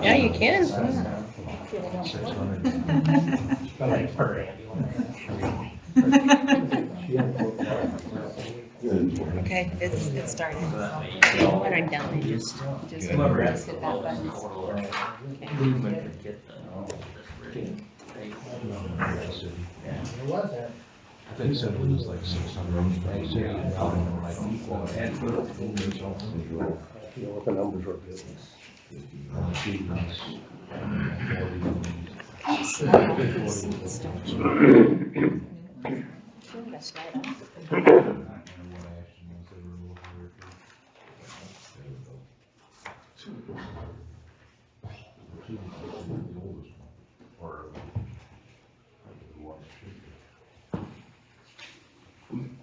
Yeah, you can. Like per Okay, it's started. So when I'm done, I just press hit that button. I think said it was like 600. What the numbers were. Seats, don't you? Sure, that's right.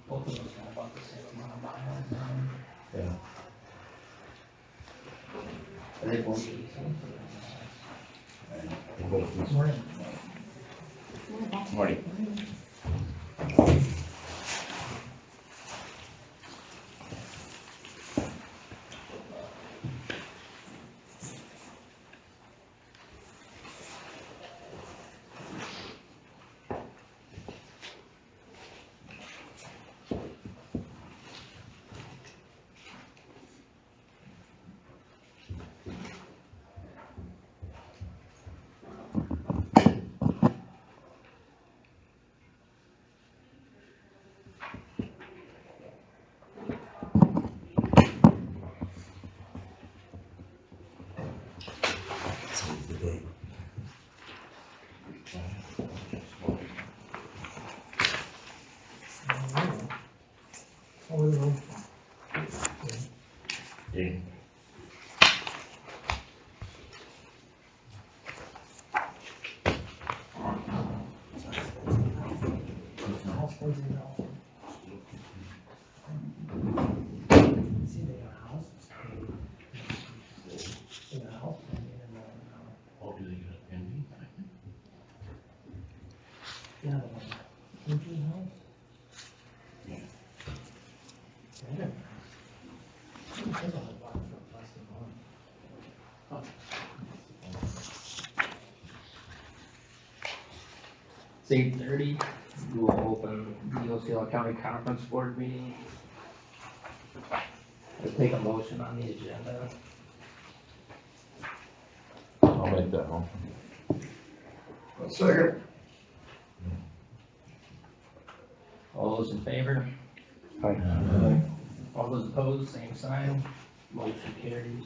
Both of those got about the same amount of miles. Yeah. Are they both easy? Morning. It's 8:30, we'll open the Osceola County Conference Board meeting. I'll take a motion on the agenda. I'll make that one. Second. All those in favor? Hi. All those opposed, same sign. Motion carries.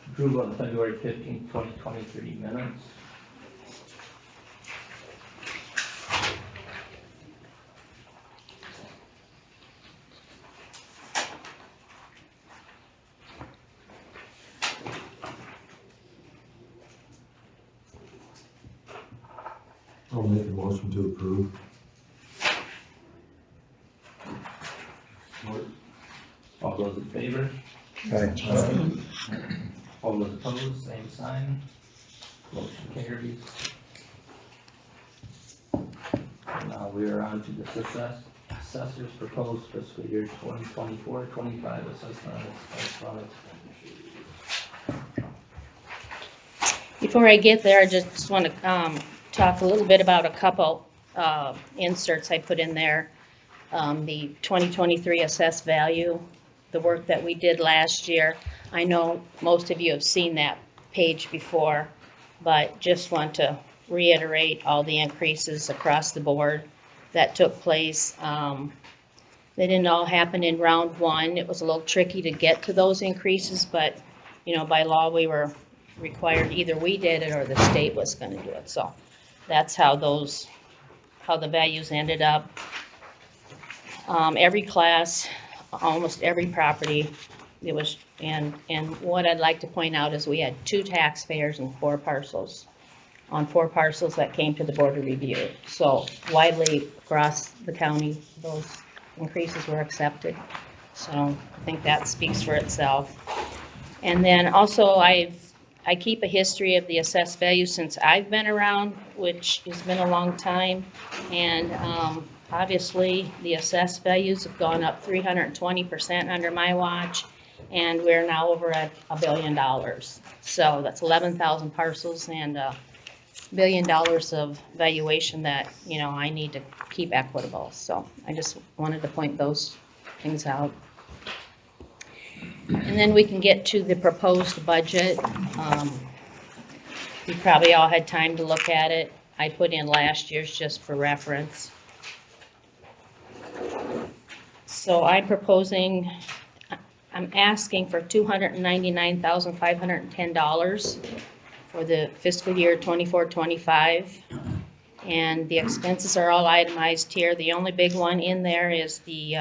Approval of the February 15th, 2023 minutes. I'll make a motion to approve. All those in favor? All those opposed, same sign. Motion carries. Now we are on to the assessor's proposed fiscal year 2024-25 assessment. Before I get there, I just want to talk a little bit about a couple inserts I put in there. The 2023 assessed value, the work that we did last year. I know most of you have seen that page before, but just want to reiterate all the increases across the board that took place. They didn't all happen in round one. It was a little tricky to get to those increases, but you know, by law we were required, either we did it or the state was going to do it. So that's how the values ended up. Every class, almost every property, it was, and what I'd like to point out is we had 2 taxpayers and 4 parcels, on 4 parcels that came to the board of review. So widely across the county, those increases were accepted. So I think that speaks for itself. And then also I keep a history of the assessed value since I've been around, which has been a long time. And obviously the assessed values have gone up 320% under my watch. and we're now over at $1 billion. So that's 11,000 parcels and $1 billion of valuation that, you know, I need to keep equitable. So I just wanted to point those things out. And then we can get to the proposed budget. You probably all had time to look at it. I put in last year's just for reference. So I'm asking for $299,510 for the fiscal year 24-25. And the expenses are all itemized here. The only big one in there is the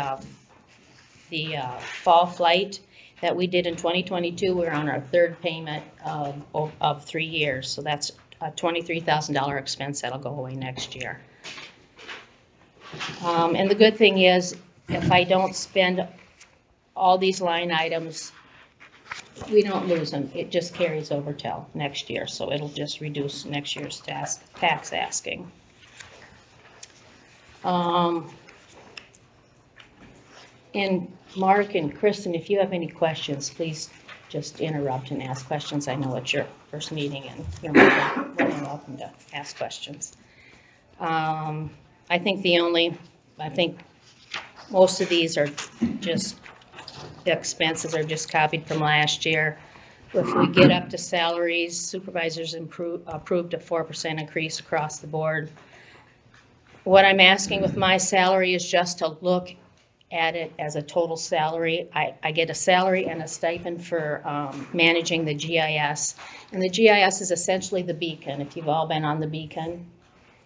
fall flight that we did in 2022. We're on our third payment of 3 years. So that's a $23,000 expense that'll go away next year. And the good thing is, if I don't spend all these line items, we don't lose them. It just carries over till next year, so it'll just reduce next year's tax asking. And Mark and Kristen, if you have any questions, please just interrupt and ask questions. I know it's your first meeting and you're more than welcome to ask questions. I think most of these are just, the expenses are just copied from last year. If we get up to salaries, supervisors approved a 4% increase across the board. What I'm asking with my salary is just to look at it as a total salary. I get a salary and a stipend for managing the GIS. And the GIS is essentially the beacon. If you've all been on the beacon,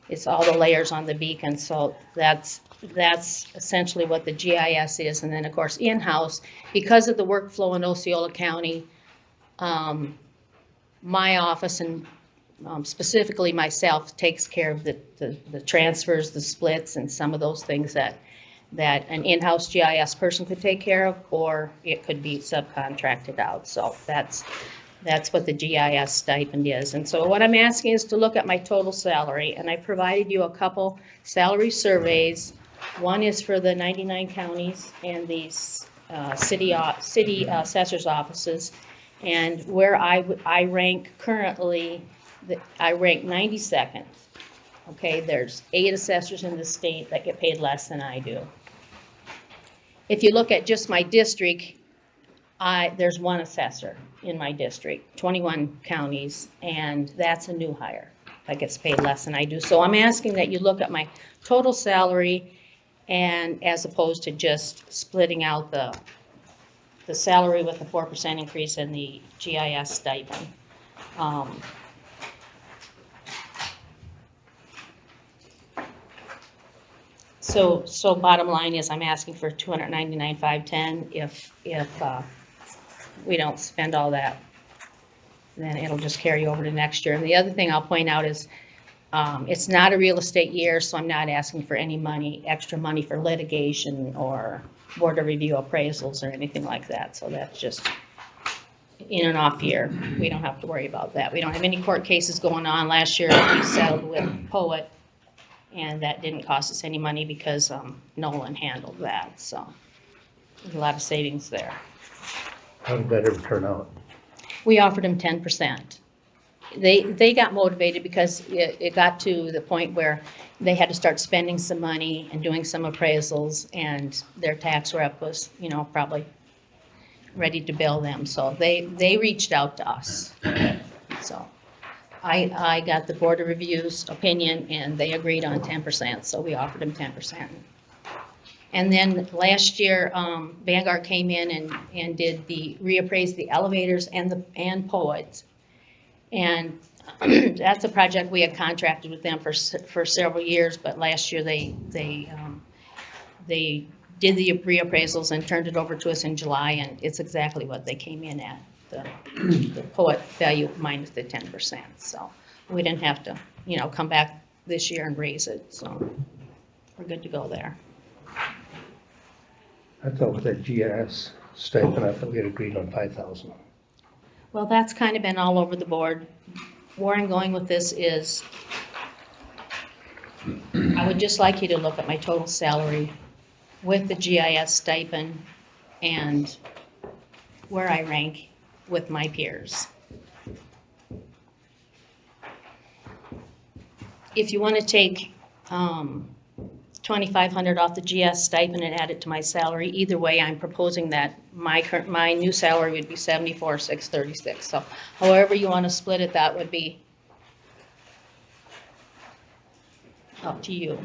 it's all the layers on the beacon. So that's essentially what the GIS is. And then, of course, in-house, because of the workflow in Osceola County, my office and specifically myself takes care of the transfers, the splits, and some of those things that an in-house GIS person could take care of, or it could be subcontracted out. So that's what the GIS stipend is. And so what I'm asking is to look at my total salary, and I provided you a couple salary surveys. One is for the 99 counties and the city assessors offices, and where I rank currently, I rank 92nd. Okay, there's 8 assessors in the state that get paid less than I do. If you look at just my district, there's 1 assessor in my district, 21 counties, and that's a new hire that gets paid less than I do. So I'm asking that you look at my total salary, and as opposed to just splitting out the salary with the 4% increase in the GIS stipend. So bottom line is I'm asking for $299,510. If we don't spend all that, then it'll just carry over to next year. And the other thing I'll point out is it's not a real estate year, so I'm not asking for any extra money for litigation or board of review appraisals or anything like that. So that's just in and off year. We don't have to worry about that. We don't have any court cases going on. Last year we settled with Poet, and that didn't cost us any money because Nolan handled that. So there's a lot of savings there. How did that ever turn out? We offered them 10%. They got motivated because it got to the point where they had to start spending some money and doing some appraisals, and their tax rep was, you know, probably ready to bill them. So they reached out to us. So I got the Board of Review's opinion, and they agreed on 10%, so we offered them 10%. And then last year, Vanguard came in and did reappraised the elevators and Poets. And that's a project we had contracted with them for several years, but last year they did the reappraisals and turned it over to us in July, and it's exactly what they came in at, the Poet value minus the 10%. So we didn't have to, you know, come back this year and raise it. So we're good to go there. I thought with that GIS stipend, I thought we had agreed on 5,000. Well, that's kind of been all over the board. Where I'm going with this is I would just like you to look at my total salary with the GIS stipend and where I rank with my peers. If you want to take 2,500 off the GS stipend and add it to my salary, either way, I'm proposing that my new salary would be 74,636. So however you want to split it, that would be up to you.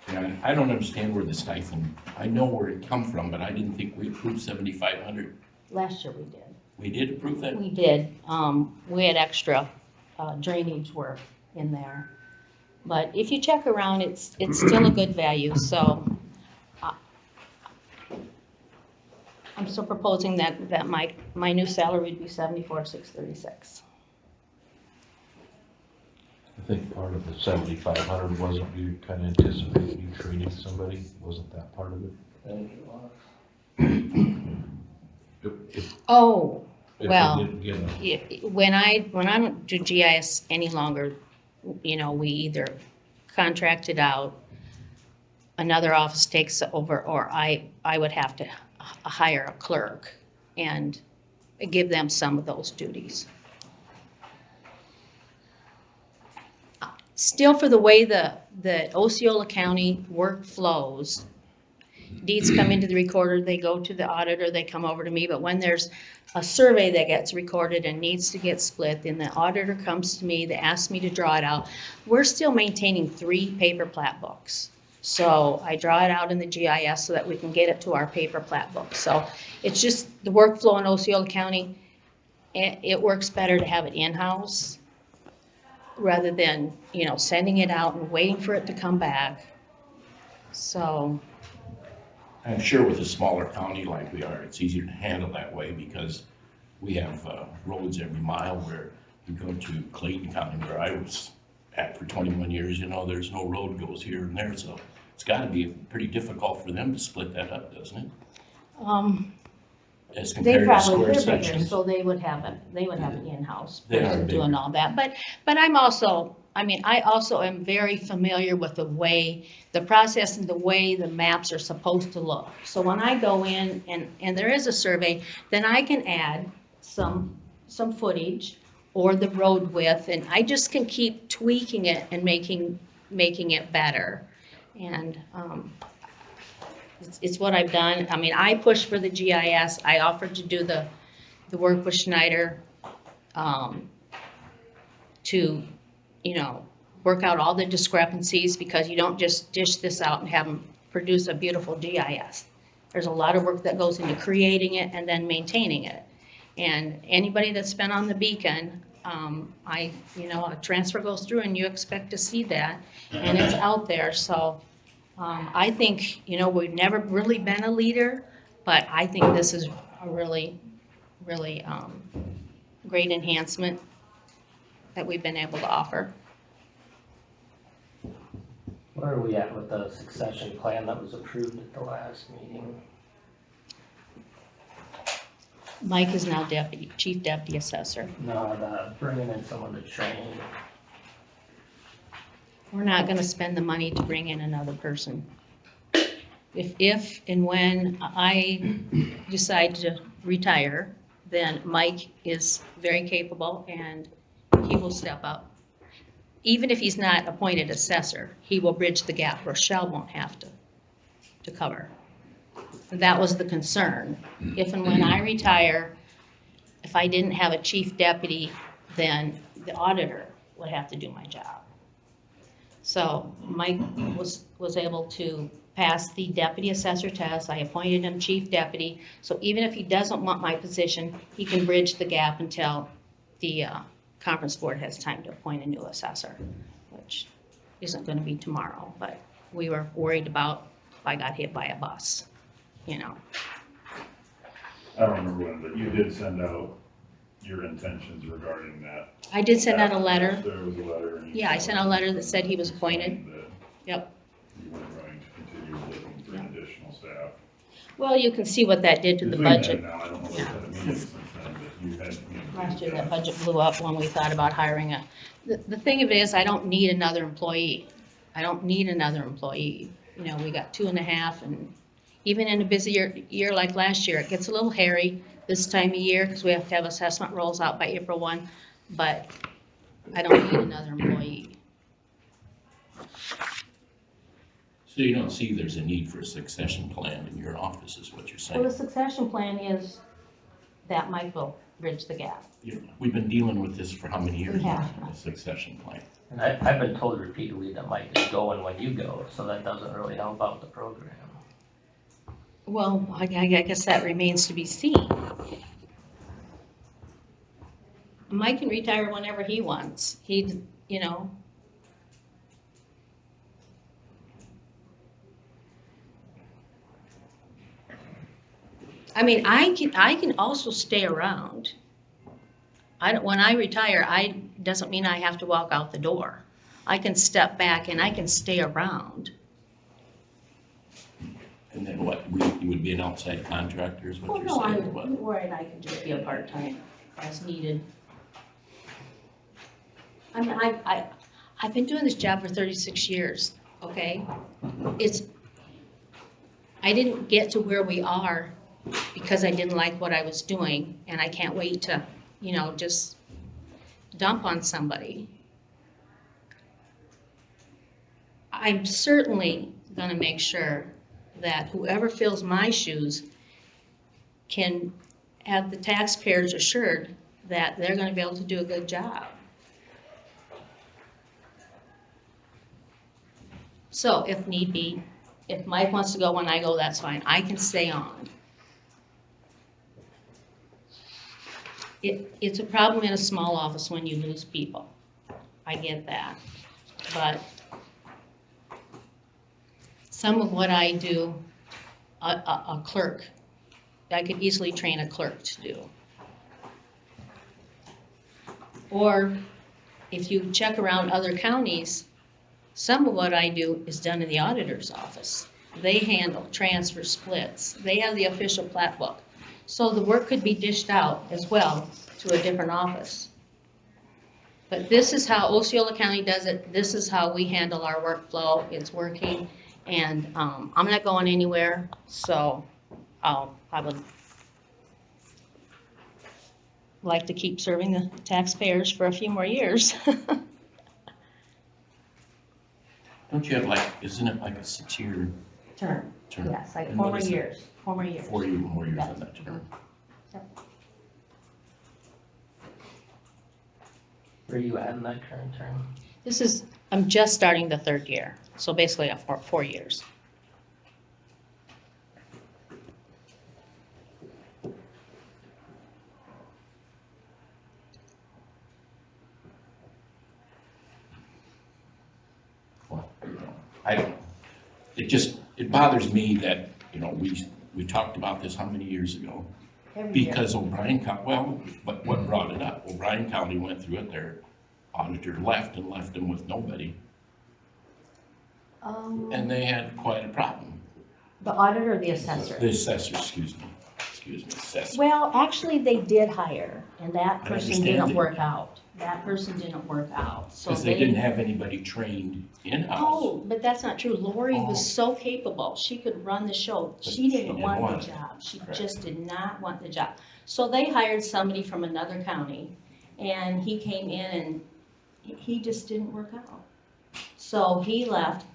And I don't understand where the stipend, I know where it come from, but I didn't think we approved 7,500. Last year we did. We did approve that? We did. We had extra drainage work in there. But if you check around, it's still a good value, so I'm still proposing that my new salary would be 74,636. I think part of the 7,500 wasn't you kind of anticipating you training somebody? Wasn't that part of it? I think it was. If Oh, we well, didn't get a- when I don't do GIS any longer, we either contract it out, another office takes over, or I would have to hire a clerk and give them some of those duties. Still, for the way the Osceola County work flows, deeds come into the recorder, they go to the auditor, they come over to me, but when there's a survey that gets recorded and needs to get split, then the auditor comes to me, they ask me to draw it out. We're still maintaining 3 paper plat books. So I draw it out in the GIS so that we can get it to our paper plat book. So it's just the workflow in Osceola County, it works better to have it in-house rather than, sending it out and waiting for it to come back. So, I'm sure with a smaller county like we are, it's easier to handle that way because we have roads every mile. Where you go to Clayton County, where I was at for 21 years, there's no road goes here and there. So it's got to be pretty difficult for them to split that up, doesn't it? As they compared to probably, square they're bigger, sections. so they would have an in-house They are person doing bigger. all that. But I also am very familiar with the way, the process and the way the maps are supposed to look. So when I go in and there is a survey, then I can add some footage or the road width, and I just can keep tweaking it and making it better. And it's what I've done. I pushed for the GIS. I offered to do the work with Schneider to, work out all the discrepancies, because you don't just dish this out and have them produce a beautiful GIS. There's a lot of work that goes into creating it and then maintaining it. And anybody that's been on the beacon, a transfer goes through and you expect to see that, and it's out there. So I think, we've never really been a leader, but I think this is a really, really great enhancement that we've been able to offer. Where are we at with the succession plan that was approved at the last meeting? Mike is now chief deputy assessor. No, the bringing in someone to train. We're not gonna spend the money to bring in another person. If and when I decide to retire, then Mike is very capable and he will step up. Even if he's not appointed assessor, he will bridge the gap Rochelle won't have to cover. That was the concern. If and when I retire, if I didn't have a chief deputy, then the auditor would have to do my job. So Mike was able to pass the deputy assessor test. I appointed him chief deputy. So even if he doesn't want my position, he can bridge the gap until the conference board has time to appoint a new assessor, which isn't going to be tomorrow. But we were worried about if I got hit by a bus, I don't remember when, but you did send out your intentions regarding that. I did send out a letter. There was a letter. and you Yeah, I sent out a letter that said he was appointed. that Yep. You were going to continue looking for additional staff. Well, you can see what that did to the Between then budget. and now, I don't know if you've had a meeting since then, but you had. Last year, that budget blew up when we thought about hiring the thing of it is, I don't need another employee. I don't need another employee. you know, we got 2.5, and even in a busier year like last year, it gets a little hairy this time of year, because we have to have assessment rolls out by April 1, but I don't need another employee. So you don't see there's a need for a succession plan in your office, is what you're Well, the saying? succession plan is that Mike will bridge the gap. We've been dealing with this for how many years We now, have. a succession plan? And I've been told repeatedly that Mike is going when you go, so that doesn't really help out the program. Well, I guess that remains to be seen. Mike can retire whenever he wants. He, you know. I mean, I can also stay around. When I retire, doesn't mean I have to walk out the door. I can step back and I can stay around. And then what, you would be an outside contractor is what Well, you're no, saying? What? or I can just be a part-time as needed. I mean, I've been doing this job for 36 years, okay? I didn't get to where we are because I didn't like what I was doing, and I can't wait to, you know, just dump on somebody. I'm certainly gonna make sure that whoever fills my shoes can have the taxpayers assured that they're gonna be able to do a good job. So if need be, if Mike wants to go when I go, that's fine. I can stay on. It's a problem in a small office when you lose people. I get that. But some of what I do, a clerk, I could easily train a clerk to do. Or if you check around other counties, some of what I do is done in the auditor's office. They handle transfer splits. They have the official plat book. So the work could be dished out as well to a different office. But this is how Osceola County does it. This is how we handle our workflow. It's working. And I'm not going anywhere, so I would like to keep serving the taxpayers for a few more years. Don't you have like, isn't it like a 6-year Term, term? yes, like And what 4 is it? years, 4 more years. 4 more years Yes. on that term. Where are you at in that current term? I'm just starting the 3rd year, so basically 4 years. Well, I don't know. It bothers me that, you know, we talked about this how many years ago? Every year. Because O'Brien County, well, but what brought it up? O'Brien County went through it, their auditor left them with nobody, and they had quite a problem. The auditor or the assessor? The assessor, excuse me, assessor. Well, actually, they did hire, and that I person understand didn't that. work out. That person didn't work out, so Because they didn't have anybody trained in-house. Oh, but that's not true. Lori Oh. was so capable. She could run the show. But She didn't didn't want want the it. job. She Correct. just did not want the job. So they hired somebody from another county, and he came in and he just didn't work out. So he left.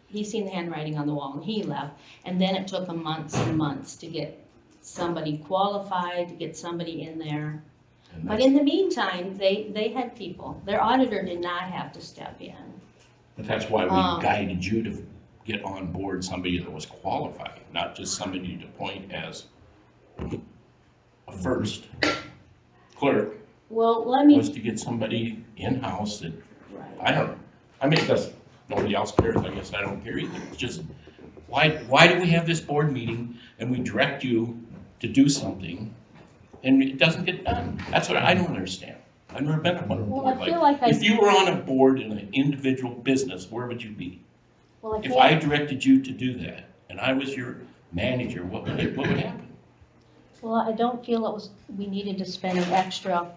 He seen the handwriting on the wall, and he left. And then it took him months and months to get somebody qualified, to get somebody in there. And But that's- in the meantime, they had people. Their auditor did not have to step in. But that's why Um, we guided you to get on board somebody that was qualified, not just somebody to appoint as a first clerk, Well, let me. was to get somebody in-house that, Right. I don't know. I mean, it doesn't, nobody else cares, I guess I don't care either. It's just, why do we have this board meeting and we direct you to do something and it doesn't get done? That's what I don't understand. I've never been on a Well, I board feel like, like if you were on a board in an individual business, where would you be? Well, If I directed you to do that, and I was your manager, what would happen? Well, I don't feel we needed to spend an extra,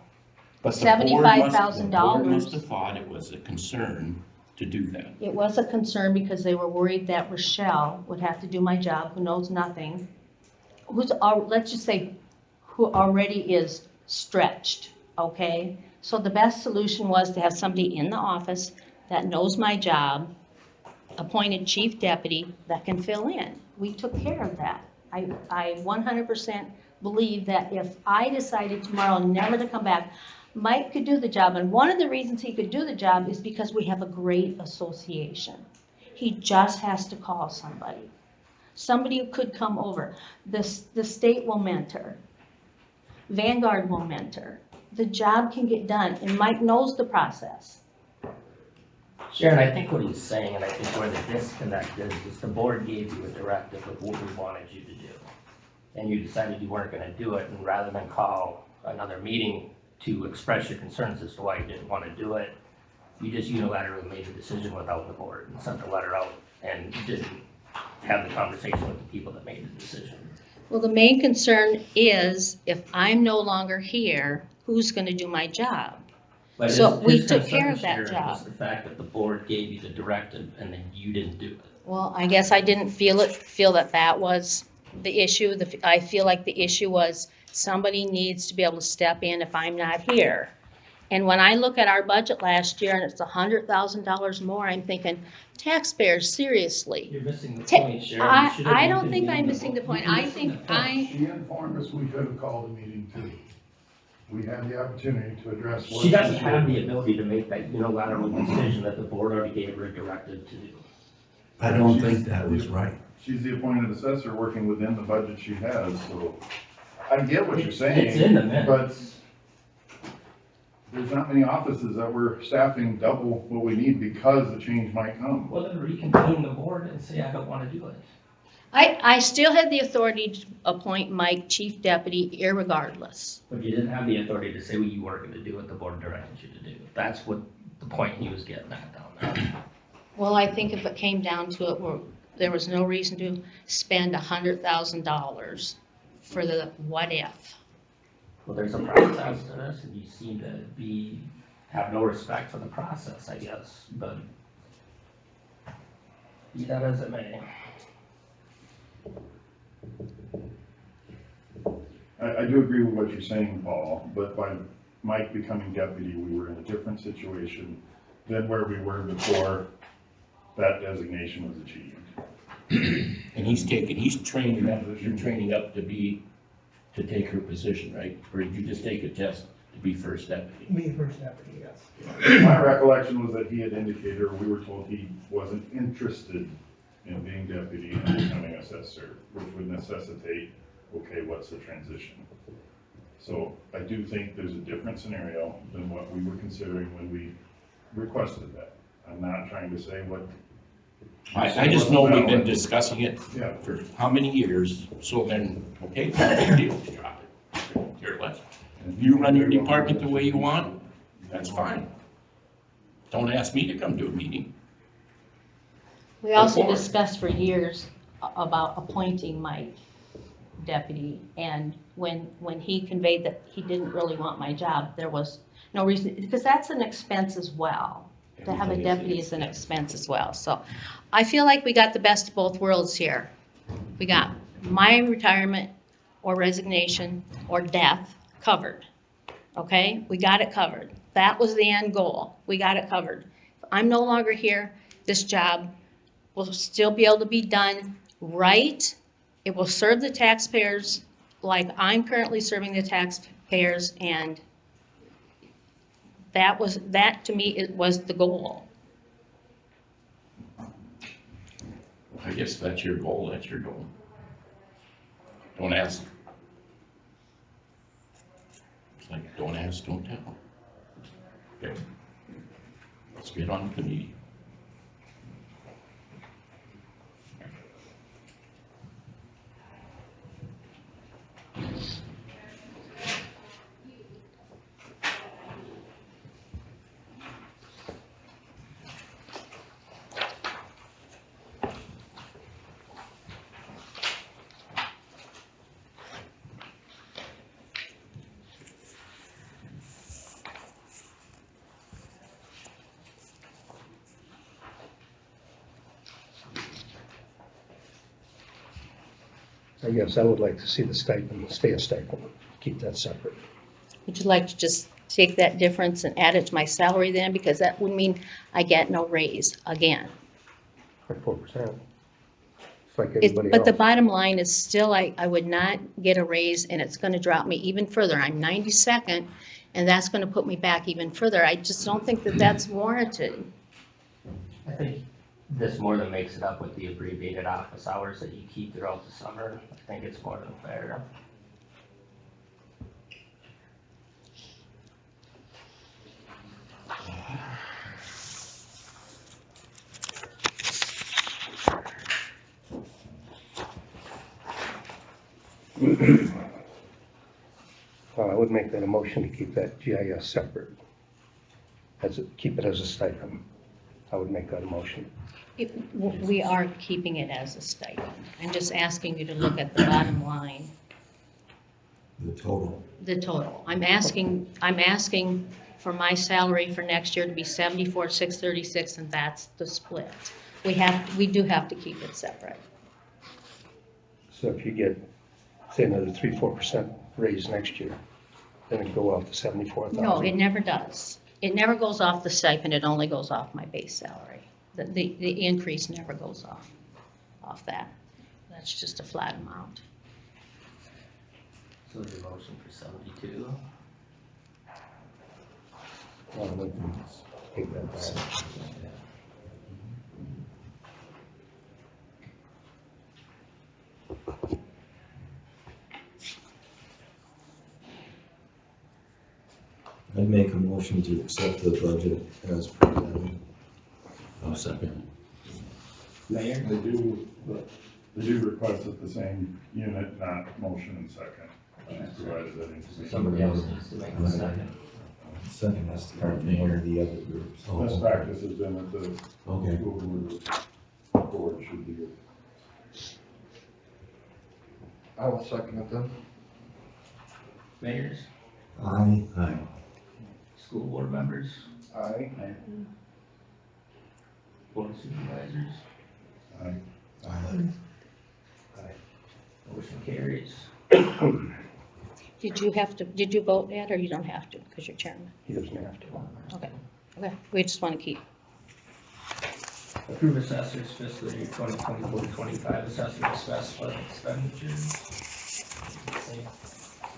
But the board must- $75,000. The board must have thought it was a concern to do that. It was a concern because they were worried that Rochelle would have to do my job, who knows nothing, let's just say, who already is stretched, okay? So the best solution was to have somebody in the office that knows my job, appointed chief deputy that can fill in. We took care of that. I 100% believe that if I decided tomorrow never to come back, Mike could do the job, and one of the reasons he could do the job is because we have a great association. He just has to call somebody. Somebody who could come over. The state will mentor. Vanguard will mentor. The job can get done, and Mike knows the process. Sharon, I think what he's saying, and I think where the disconnect is the board gave you a directive of what we wanted you to do. And you decided you weren't gonna do it, and rather than call another meeting to express your concerns as to why you didn't wanna do it, you just unilaterally made the decision without the board and sent the letter out and didn't have the conversation with the people that made the decision. Well, the main concern is if I'm no longer here, who's gonna do my job? But So we his took care concern, of that Sharon, job. was the fact that the board gave you the directive and then you didn't do it. Well, I guess I didn't feel that was the issue. I feel like the issue was somebody needs to be able to step in if I'm not here. And when I look at our budget last year and it's $100,000 more, I'm thinking, taxpayers, seriously. You're missing the Ta- point, Sharon. You should have I don't think I'm reconvened missing the point. You're I missing think the point. She informed us we could have called a meeting too. We had the opportunity to address. what She doesn't she have did. the ability to make that unilateral decision that the board already gave her a directive to do. I don't think that was right. She's the appointed assessor working within the budget she has, so I get what you're saying. It's in the minutes. But there's not many offices that we're staffing double what we need because the change might come. Well, then reconvene the board and say, I don't want to do it. I still had the authority to appoint Mike chief deputy irregardless. But you didn't have the authority to say what you weren't going to do what the board directed you to do. That's what the point he was getting at down there. Well, I think if it came down to it, there was no reason to spend $100,000 for the what if. Well, there's a process to this, and you seem to have no respect for the process, I guess, but be that as it may. I do agree with what you're saying, Paul, but by Mike becoming deputy, we were in a different situation than where we were before that designation was achieved. And he's training up, you're training up to take her position, right? Or did you just take a test to be first deputy? Me first deputy, yes. My recollection was that he had indicated, or we were told he wasn't interested in being deputy and becoming assessor, which would necessitate, okay, what's the transition? So I do think there's a different scenario than what we were considering when we requested that. I'm not trying to say what. I just know we've been discussing it Yeah. for how many years, so then, okay, big deal, drop it. Here, let's, you run your department the way you want, that's fine. Don't ask me to come to a meeting. We also Before. discussed for years about appointing Mike deputy, and when he conveyed that he didn't really want my job, there was no reason, because that's an expense as well. To have a deputy is an expense as well, so I feel like we got the best of both worlds here. We got my retirement or resignation or death covered, okay? We got it covered. That was the end goal. We got it covered. If I'm no longer here, this job will still be able to be done right. It will serve the taxpayers like I'm currently serving the taxpayers, and that to me, it was the goal. I guess that's your goal, Don't ask. It's like, don't ask, don't tell. Okay. Let's get on to the meeting. I guess I would like to see the stipend stay a stipend, keep that separate. Would you like to just take that difference and add it to my salary then? Because that would mean I get no raise again. Or 4%. It's like But everybody the else. bottom line is still, I would not get a raise, and it's gonna drop me even further. I'm 92nd, and that's gonna put me back even further. I just don't think that that's warranted. I think this more than makes it up with the abbreviated office hours that you keep throughout the summer. I think it's more than fair. I would make that a motion to keep that GIS separate. Keep it as a stipend. I would make that a motion. We are keeping it as a stipend. I'm just asking you to look at the bottom line, The total. the total. I'm asking for my salary for next year to be 74,636, and that's the split. We do have to keep it separate. So if you get, say, another 3-4% raise next year, then it'd go off to 74,000. No, it never does. It never goes off the stipend, it only goes off my base salary. The increase never goes off that. That's just a flat amount. So the motion for 72. Well, we can take that back. I'd make a motion to accept the budget as presented. I'll second. Mayor? They do request that the same unit, not motion and second. She's provided that information. Somebody else needs to make the second. Second has to come from one of the other groups. Best practice has been that the Okay. school board should be good. I will second it then. Mayors? Aye. School board members? Aye. Board of supervisors? Aye. Motion carries. Did you vote, Ed, or you don't have to, because you're chairman? He doesn't have to. Okay, we just want to keep. Approve assessors fiscal year 2024-25 assessment specified expenditures.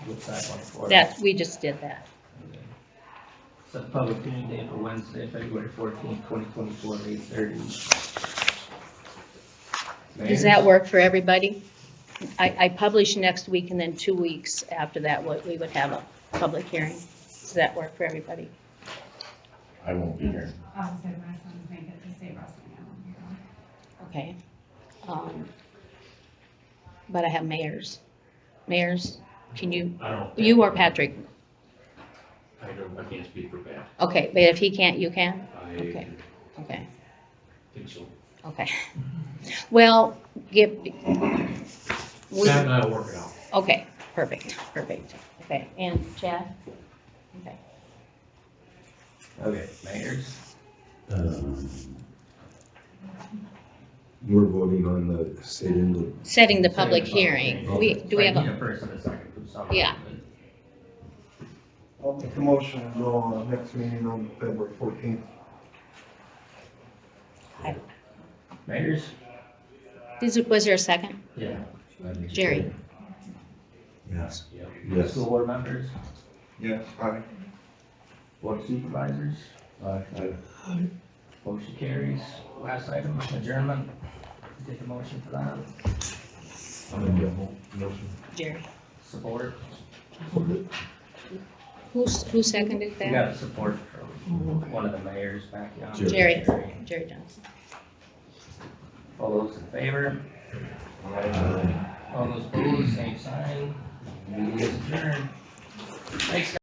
What's that one for? That, we just did that. Set the public hearing date for Wednesday, February 14th, 2024, at 8:30. Does that work for everybody? I publish next week, and then 2 weeks after that, we would have a public hearing. Does that work for everybody? I won't be here. I'll say my sons make it to save us. Okay. But I have mayors. Mayors, can you, I don't. you or Patrick? I can't speak for Pat. Okay, but if he can't, you can? Okay, okay, think so. okay. Well, Sam and I will work it out. okay, perfect. Okay, and Chad? Okay. Okay, mayors? We're voting on the Setting the public hearing. Do we have I need a, a first and a second from somebody. Yeah. I'll make a motion to go on next meeting on February 14th. Mayors? was there a second? Yeah. Jerry? Yes. Yes. School board members? Yes. Aye. Board of supervisors? Aye. Motion carries. Last item, adjournment. Take a motion for that. I'm gonna get a motion. Jerry. Support. Who seconded We that? got support from one of the mayors back down. Jerry Johnson. All those in favor? All those opposed, same sign. Meeting is adjourned. Thanks, guys.